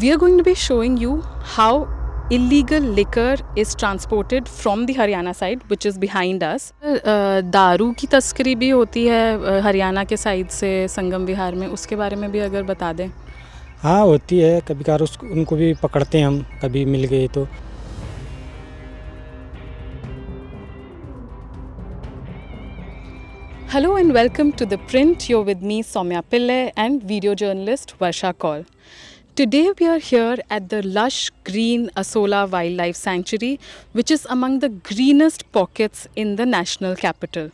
We are going to be showing you how illegal liquor is transported from the Haryana side, which is behind us. दारू की तस्करी भी होती है हरियाणा के साइड से संगम विहार में, उसके बारे में भी अगर बता दें। हाँ होती है, कभी कभार उसको उनको भी पकड़ते हैं हम, कभी मिल गए तो। Hello and welcome to The Print. You're with me, Soumya Pillai, and video journalist Varsha Kaul. Today we are here at the lush green Asola Wildlife Sanctuary, which is among the greenest pockets in the national capital.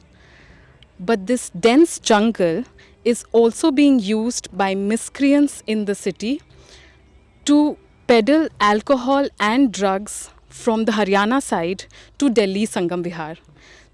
But this dense jungle is also being used by miscreants in the city to peddle alcohol and drugs from the Haryana side to Delhi Sangam Vihar.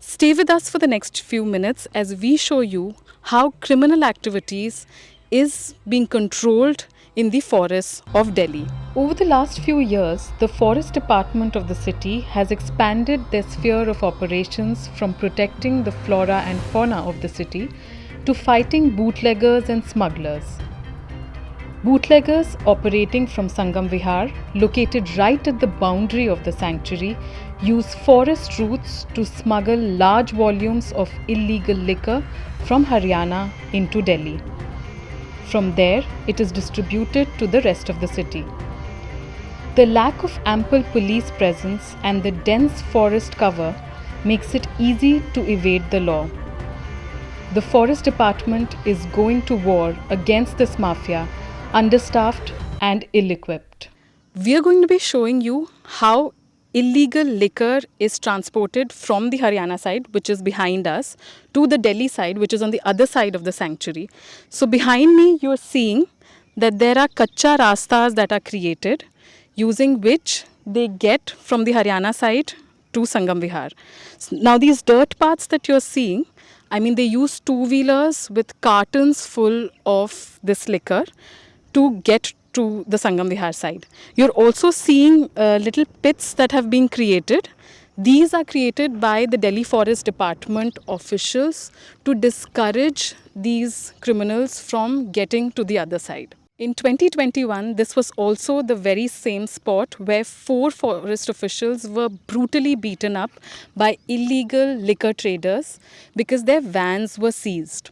Stay with us for the next few minutes as we show you how criminal activities is being controlled in the forests of Delhi. Over the last few years, the Forest Department of the city has expanded their sphere of operations from protecting the flora and fauna of the city to fighting bootleggers and smugglers. Bootleggers operating from Sangam Vihar, located right at the boundary of the sanctuary, use forest routes to smuggle large volumes of illegal liquor from Haryana into Delhi. From there, it is distributed to the rest of the city. The lack of ample police presence and the dense forest cover makes it easy to evade the law. The Forest Department is going to war against this mafia, understaffed and ill-equipped. We are going to be showing you how illegal liquor is transported from the Haryana side, which is behind us, to the Delhi side, which is on the other side of the sanctuary. So behind me, you are seeing that there are kacha rastas that are created, using which they get from the Haryana side to Sangam Vihar. Now these dirt paths that you're seeing, they use two-wheelers with cartons full of this liquor to get to the Sangam Vihar side. You're also seeing little pits that have been created. These are created by the Delhi Forest Department officials to discourage these criminals from getting to the other side. In 2021, this was also the very same spot where 4 forest officials were brutally beaten up by illegal liquor traders because their vans were seized.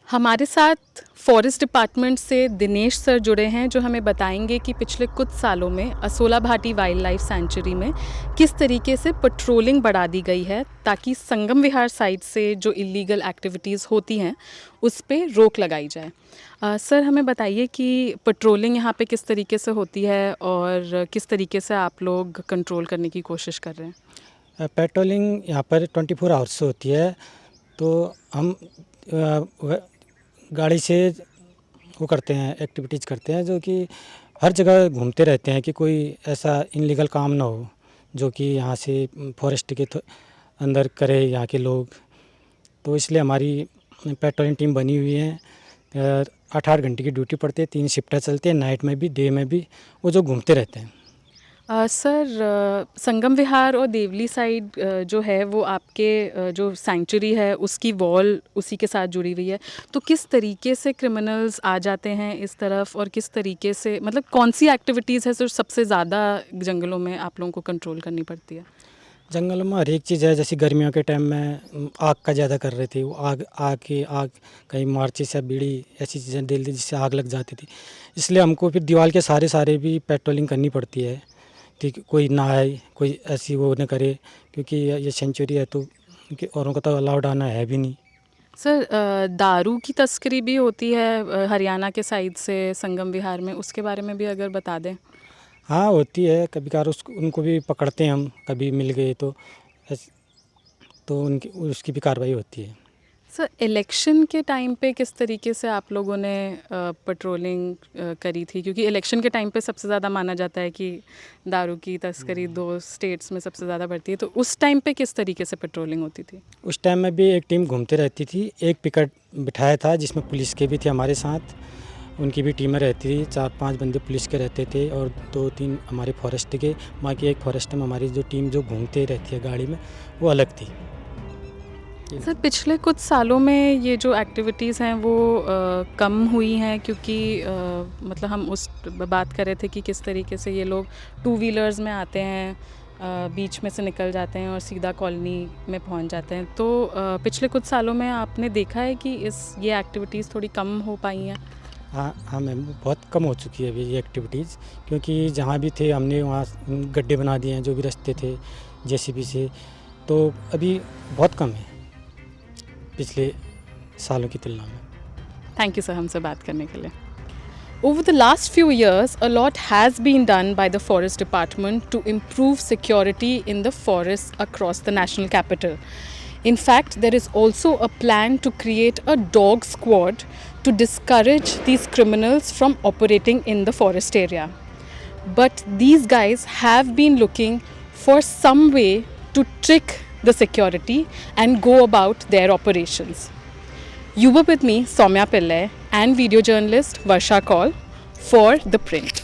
हमारे साथ forest department से Dinesh sir जुड़े हैं, जो हमें बताएंगे कि पिछले कुछ सालों में Asola Bhati wild life sanctuary में किस तरीके से पेट्रोलिंग बढ़ा दी गई है ताकि संगम विहार साइड से जो इलीगल एक्टिविटीज़ होती हैं उस पे रोक लगाई जाए। सर हमें बताइए कि पेट्रोलिंग यहाँ पे किस तरीके से होती है और किस तरीके से आप लोग कंट्रोल करने की कोशिश कर रहे हैं। पेट्रोलिंग यहाँ पर 24 आवर्स से होती है, तो हम गाड़ी से वो करते हैं, एक्टिविटीज़ करते हैं, जो कि हर जगह घूमते रहते हैं कि कोई ऐसा इनलीगल काम ना हो जो कि यहाँ से फॉरेस्ट के अंदर करे यहाँ के लोग। तो इसलिए हमारी पेट्रोलिंग टीम बनी हुई है। 8-8 घंटे की ड्यूटी पड़ती है, 3 शिफ्टें चलती हैं, नाइट में भी डे में भी, वो जो घूमते रहते हैं। सर संगम विहार और देवली साइड जो है वो आपके जो सेंचुरी है उसकी वॉल उसी के साथ जुड़ी हुई है, तो किस तरीके से क्रिमिनल्स आ जाते हैं इस तरफ और किस तरीके से कौन सी एक्टिविटीज़ है जो सबसे ज़्यादा जंगलों में आप लोगों को कंट्रोल करनी पड़ती है। जंगल में हर एक चीज़ है, जैसे गर्मियों के टाइम में आग का ज़्यादा कर रहे थे, वो आग कहीं मार्चिस या बीड़ी ऐसी चीज़ें डेल दी जिससे आग लग जाती थी। इसलिए हमको फिर दीवार के सारे भी पेट्रोलिंग करनी पड़ती है कि कोई ना आए, कोई ऐसी वो न करे, क्योंकि ये सेंचुरी है तो औरों का तो अलाउड आना है भी नहीं। सर दारू की तस्करी भी होती है हरियाणा के साइड से संगम विहार में, उसके बारे में भी अगर बता दें। हाँ होती है, कभी कभार उनको भी पकड़ते हैं हम, कभी मिल गए तो उनकी उसकी भी कार्रवाई होती है। सर इलेक्शन के टाइम पे किस तरीके से आप लोगों ने पेट्रोलिंग करी थी, क्योंकि इलेक्शन के टाइम पे सबसे ज़्यादा माना जाता है कि दारू की तस्करी 2 स्टेट्स में सबसे ज़्यादा बढ़ती है, तो उस टाइम पे किस तरीके से पेट्रोलिंग होती थी। उस टाइम में भी एक टीम घूमते रहती थी, एक पिकेट बिठाया था जिसमें पुलिस के भी थे हमारे साथ, उनकी भी टीमें रहती थी, 4-5 बंदे पुलिस के रहते थे और 2-3 हमारे फॉरेस्ट के। बाकी एक फॉरेस्ट में हमारी जो टीम जो घूमते रहती है गाड़ी में, वो अलग थी। सर पिछले कुछ सालों में ये जो एक्टिविटीज़ हैं वो कम हुई हैं क्योंकि मतलब हम उस बात कर रहे थे कि किस तरीके से ये लोग टू व्हीलर्स में आते हैं, बीच में से निकल जाते हैं और सीधा कॉलोनी में पहुंच जाते हैं। तो पिछले कुछ सालों में आपने देखा है कि ये एक्टिविटीज़ थोड़ी कम हो पाई हैं? हाँ हाँ मैम, बहुत कम हो चुकी है अभी ये एक्टिविटीज़, क्योंकि जहाँ भी थे हमने वहाँ गड्ढे बना दिए हैं जो भी रास्ते थे जेसीबी से, तो अभी बहुत कम है पिछले सालों की तुलना में। थैंक यू सर हमसे बात करने के लिए। Over the last few years, a lot has been done by the Forest Department to improve security in the forests across the national capital. In fact, there is also a plan to create a dog squad to discourage these criminals from operating in the forest area. But these guys have been looking for some way to trick the security and go about their operations. You were with me, Soumya Pillai, and video journalist Varsha Kaul for The Print.